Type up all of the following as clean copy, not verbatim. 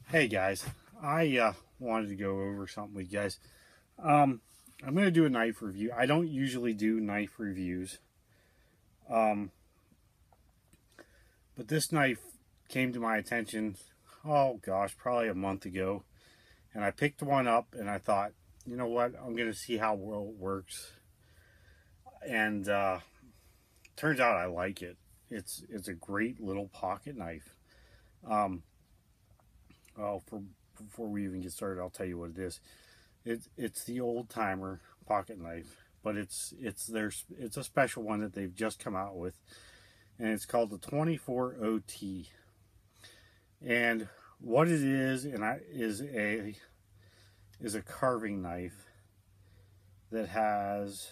Hey guys, I wanted to go over something with you guys. I'm going to do a knife review. I don't usually do knife reviews, um, but this knife came to my attention, oh gosh, probably a month ago. And I picked one up and I thought, you know what, I'm going to see how well it works. And turns out I like it. It's a great little pocket knife. Um, before we even get started, I'll tell you what it is. It's the old timer pocket knife, but it's a special one that they've just come out with, and it's called the 24 OT. And what it is, is a carving knife that has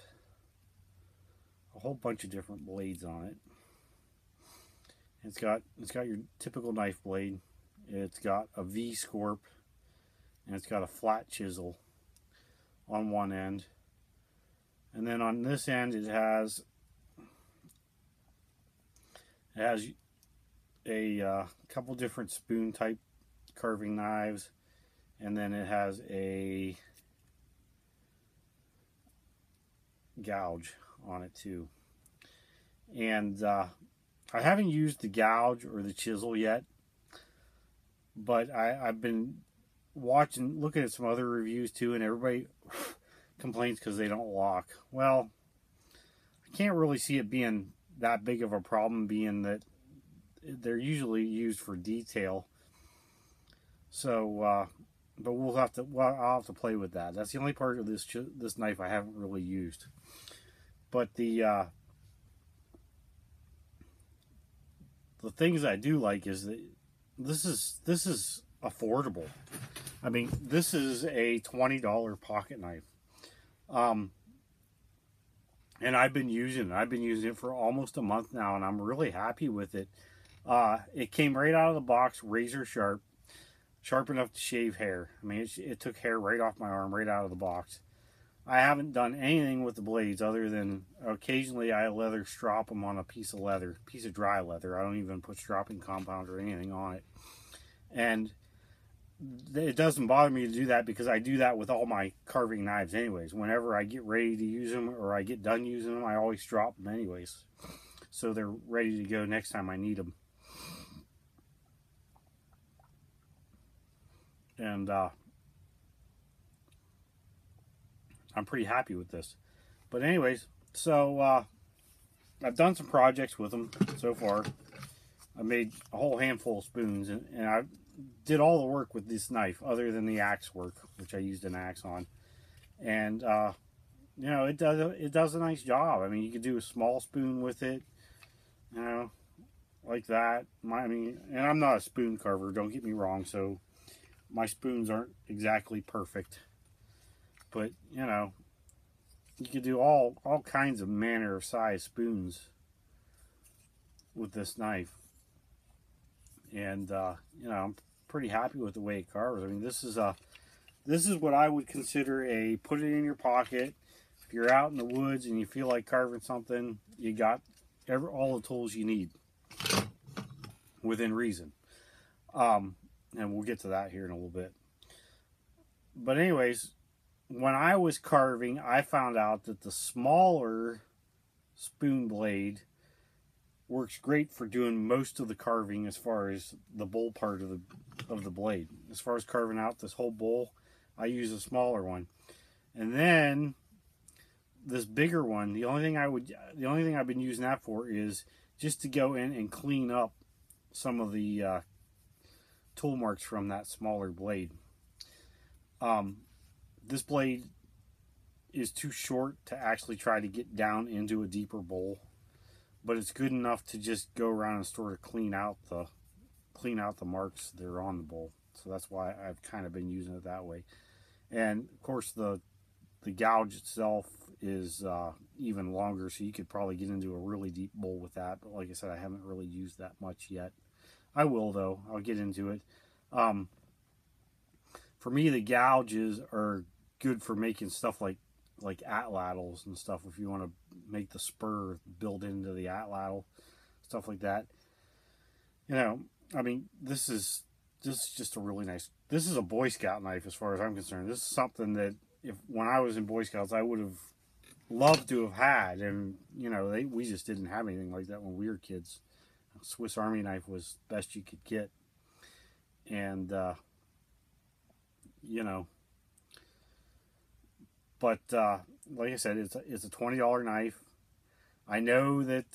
a whole bunch of different blades on it. It's got your typical knife blade. It's got a V scorp, and it's got a flat chisel on one end. And then on this end, it has a couple different spoon type carving knives, and then it has a gouge on it too. And I haven't used the gouge or the chisel yet, but I've been looking at some other reviews too, and everybody complains because they don't lock. Well, I can't really see it being that big of a problem, being that they're usually used for detail. So, but I'll have to play with that. That's the only part of this knife I haven't really used. But the things I do like is that this is affordable. I mean, this is a $20 pocket knife. And I've been using it for almost a month now, and I'm really happy with it. It came right out of the box, razor sharp enough to shave hair. I mean, it took hair right off my arm, right out of the box. I haven't done anything with the blades other than occasionally I leather strop them on a piece of dry leather. I don't even put stropping compound or anything on it. And it doesn't bother me to do that because I do that with all my carving knives anyways. Whenever I get ready to use them or I get done using them, I always drop them anyways, so they're ready to go next time I need them. And I'm pretty happy with this. But anyways, so I've done some projects with them so far. I made a whole handful of spoons, and I did all the work with this knife other than the axe work, which I used an axe on. And it does a nice job. I mean, you could do a small spoon with it, you know, like that. And I'm not a spoon carver, don't get me wrong, so my spoons aren't exactly perfect. But, you could do all kinds of manner of size spoons with this knife. And I'm pretty happy with the way it carves. I mean, this is what I would consider a put it in your pocket. If you're out in the woods and you feel like carving something, you got all the tools you need within reason. And we'll get to that here in a little bit. But anyways, when I was carving, I found out that the smaller spoon blade works great for doing most of the carving as far as the bowl part of the blade. As far as carving out this whole bowl, I use a smaller one. And then this bigger one, the only thing I've been using that for is just to go in and clean up some of the tool marks from that smaller blade. This blade is too short to actually try to get down into a deeper bowl, but it's good enough to just go around and sort of clean out the marks that are on the bowl. So that's why I've kind of been using it that way. And of course the gouge itself is even longer, so you could probably get into a really deep bowl with that. But like I said, I haven't really used that much yet. I will though. I'll get into it. For me, the gouges are good for making stuff like atlatls and stuff. If you want to make the spur build into the atlatl, stuff like that. I mean, this is this is just a really nice. This is a Boy Scout knife as far as I'm concerned. This is something that if when I was in Boy Scouts, I would have loved to have had, and you know, we just didn't have anything like that when we were kids. A Swiss Army knife was best you could get, and you know, but like I said, it's a $20 knife. I know that,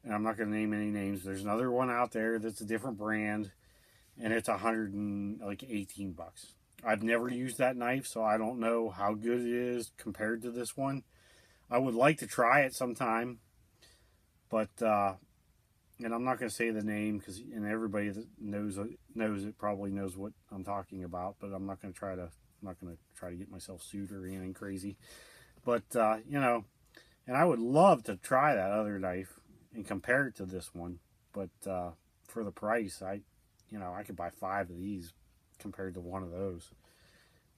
and I'm not going to name any names. There's another one out there that's a different brand, and it's $118. I've never used that knife, so I don't know how good it is compared to this one. I would like to try it sometime, but and I'm not going to say the name because everybody that knows it probably knows what I'm talking about. But I'm not going to try to get myself sued or anything crazy. But you know, and I would love to try that other knife and compare it to this one. But for the price, I could buy 5 of these compared to one of those.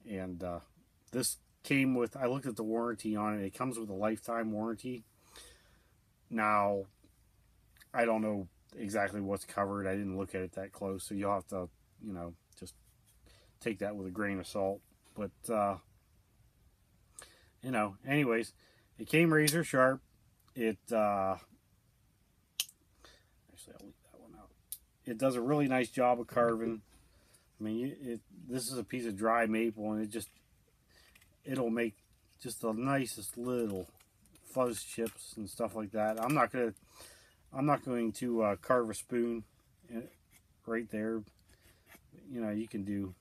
And this came with, I looked at the warranty on it. It comes with a lifetime warranty. Now, I don't know exactly what's covered. I didn't look at it that close, so you'll have to, you know, just take that with a grain of salt. But, you know, anyways, it came razor sharp. It, actually, I'll leave that one out. It does a really nice job of carving. I mean, this is a piece of dry maple, and it'll make just the nicest little fuzz chips and stuff like that. I'm not going to carve a spoon right there. You know, you can do,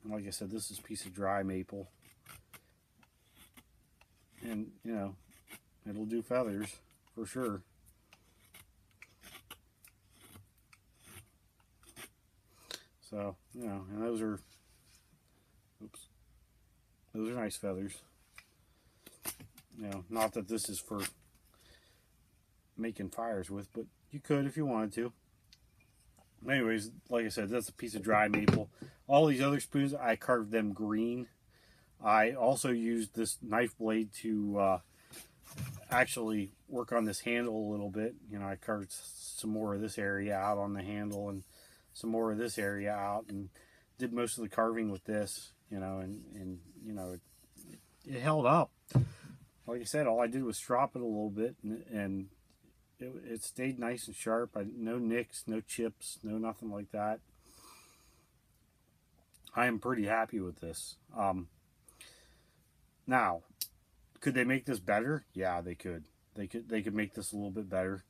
like I said, this is a piece of dry maple, and you know, it'll do feathers for sure. So, you know, and those are nice feathers. You know, not that this is for making fires with, but you could if you wanted to. Anyways, like I said, that's a piece of dry maple. All these other spoons, I carved them green. I also used this knife blade to actually work on this handle a little bit. You know, I carved some more of this area out on the handle and some more of this area out, and did most of the carving with this, you know, and you know, it held up. Like I said, all I did was strop it a little bit, and it stayed nice and sharp. No nicks, no chips, no nothing like that. I am pretty happy with this. Now, could they make this better? Yeah, they could. They could make this a little bit better.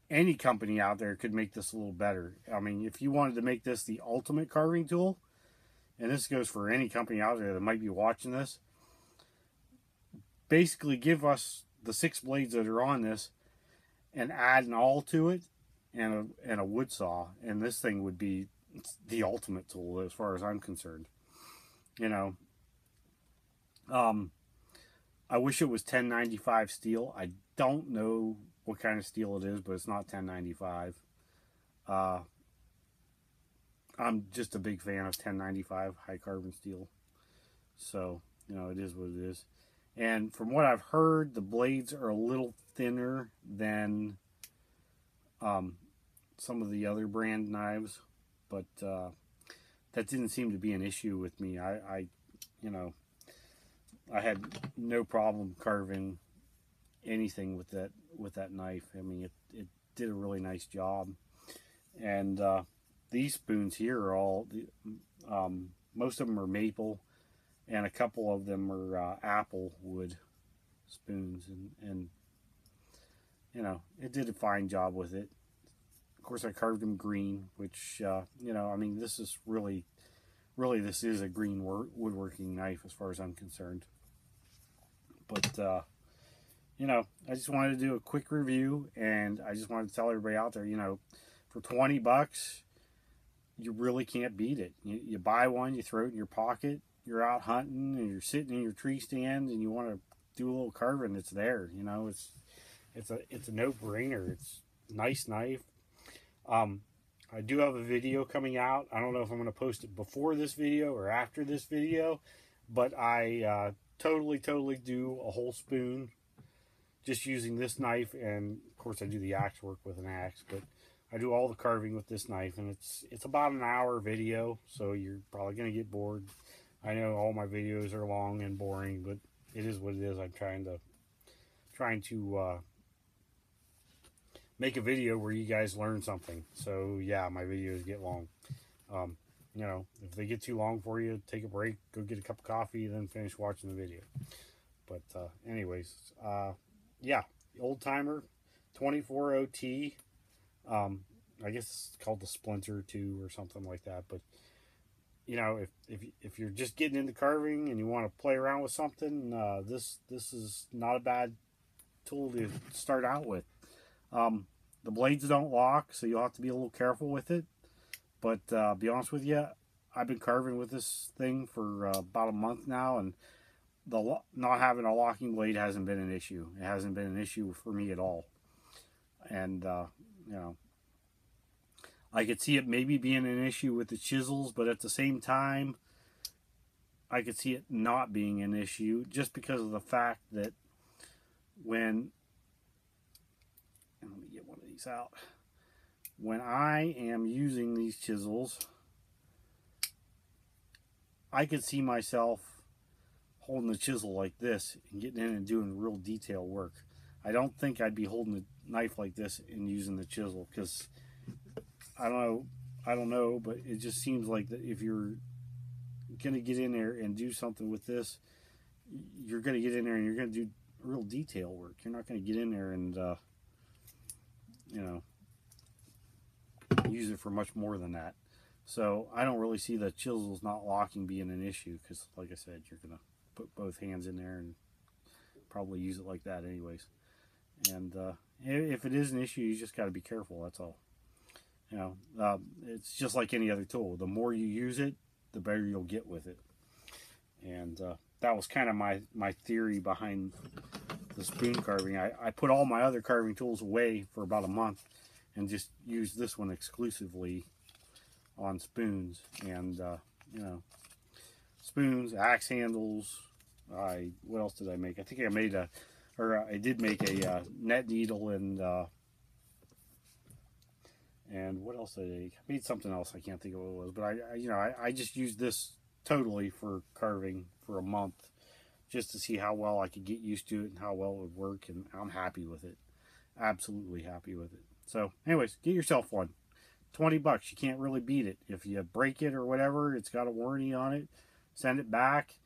Any company out there could make this a little better. I mean, if you wanted to make this the ultimate carving tool, and this goes for any company out there that might be watching this, basically give us the 6 blades that are on this and add an awl to it and a wood saw, and this thing would be the ultimate tool as far as I'm concerned. You know, I wish it was 1095 steel. I don't know what kind of steel it is, but it's not 1095. I'm just a big fan of 1095 high carbon steel. So, you know, it is what it is. And from what I've heard, the blades are a little thinner than some of the other brand knives, but that didn't seem to be an issue with me. You know, I had no problem carving anything with that knife. I mean, it did a really nice job. And these spoons here are all, most of them are maple, and a couple of them are apple wood spoons, and you know, it did a fine job with it. Of course, I carved them green, which you know, I mean, this is really this is a green woodworking knife as far as I'm concerned. But you know, I just wanted to do a quick review, and I just wanted to tell everybody out there, you know, for $20, you really can't beat it. You buy one, you throw it in your pocket, you're out hunting, and you're sitting in your tree stand, and you want to do a little carving, it's there. You know, it's a no-brainer. It's a nice knife. I do have a video coming out. I don't know if I'm going to post it before this video or after this video, but I totally do a whole spoon just using this knife, and of course I do the axe work with an axe, but I do all the carving with this knife, and it's about an hour video, so you're probably gonna get bored. I know all my videos are long and boring, but it is what it is. I'm trying to make a video where you guys learn something. So yeah, my videos get long. You know, if they get too long for you, take a break, go get a cup of coffee, then finish watching the video. But anyways, yeah, old timer 24OT. I guess it's called the Splinter 2 or something like that. But you know, if you're just getting into carving and you want to play around with something, this is not a bad tool to start out with. The blades don't lock, so you'll have to be a little careful with it. But be honest with you, I've been carving with this thing for about a month now, and not having a locking blade hasn't been an issue. It hasn't been an issue for me at all. And you know, I could see it maybe being an issue with the chisels, but at the same time, I could see it not being an issue just because of the fact that when, and let me get one of these out, when I am using these chisels, I could see myself holding the chisel like this and getting in and doing real detail work. I don't think I'd be holding a knife like this and using the chisel, because I don't know, but it just seems like that if you're gonna get in there and do something with this, you're gonna get in there and you're gonna do real detail work. You're not gonna get in there and you know, use it for much more than that. So I don't really see the chisels not locking being an issue, because like I said, you're gonna put both hands in there and probably use it like that anyways. And if it is an issue, you just got to be careful, that's all. You know, it's just like any other tool. The more you use it, the better you'll get with it. And that was kind of my theory behind the spoon carving. I put all my other carving tools away for about a month and just used this one exclusively on spoons. And you know, spoons, axe handles. What else did I make? I think I made I did make a net needle and what else did I make? I made something else. I can't think of what it was, but I just used this totally for carving for a month, just to see how well I could get used to it and how well it would work, and I'm happy with it. Absolutely happy with it. So anyways, get yourself one. $20, you can't really beat it. If you break it or whatever, it's got a warranty on it, send it back.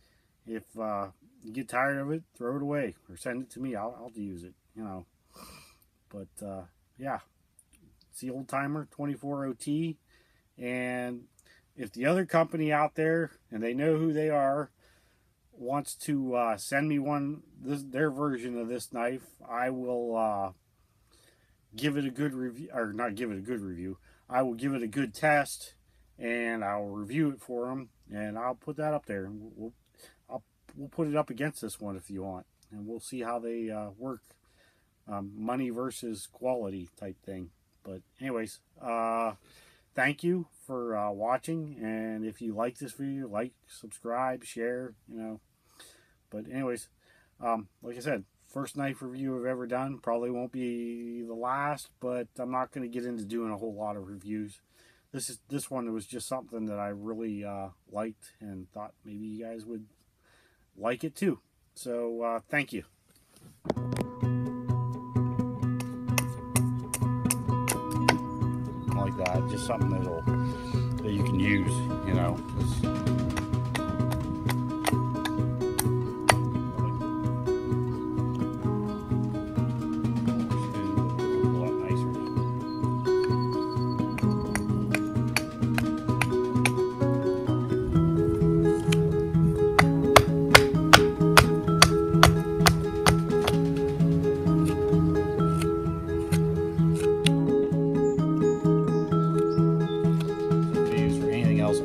If you get tired of it, throw it away or send it to me. I'll use it, you know. But yeah, it's the old timer 24OT. And if the other company out there, and they know who they are, wants to send me their version of this knife, I will give it a good review, or not give it a good review. I will give it a good test, and I'll review it for them, and I'll put that up there. We'll put it up against this one if you want, and we'll see how they work. Money versus quality type thing. But anyways, thank you for watching, and if you like this video, like, subscribe, share, you know. But anyways, like I said, first knife review I've ever done. Probably won't be the last, but I'm not going to get into doing a whole lot of reviews. This one was just something that I really liked and thought maybe you guys would like it too. So thank you. Like that, just something that you can use, you know.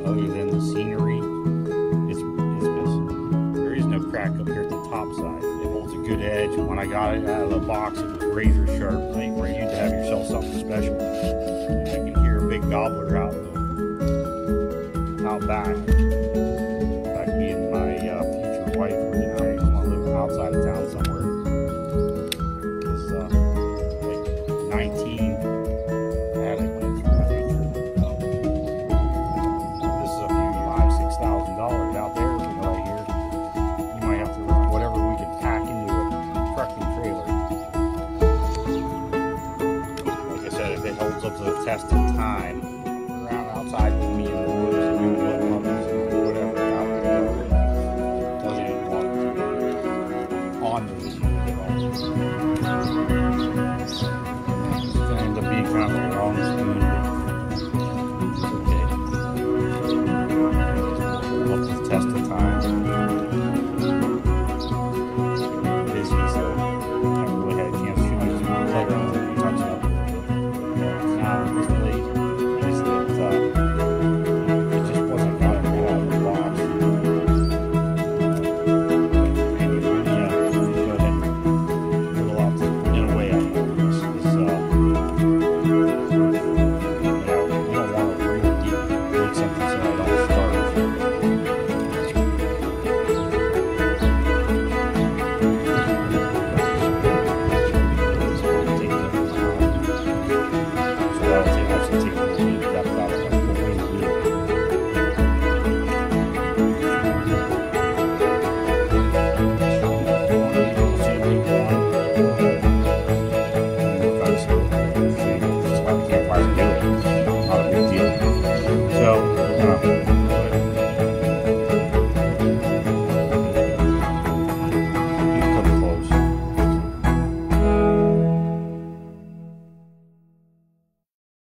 Other than the scenery, it's there is no crack up here at the top side. It holds a good edge. When I got it out of the box, it was razor sharp. I think where you'd have yourself something special. You can hear a big gobbler out back. In fact, me and my future wife, I want to live outside of town somewhere. It's like 19. I had a holds up to the test of time. Around outside with me in the woods.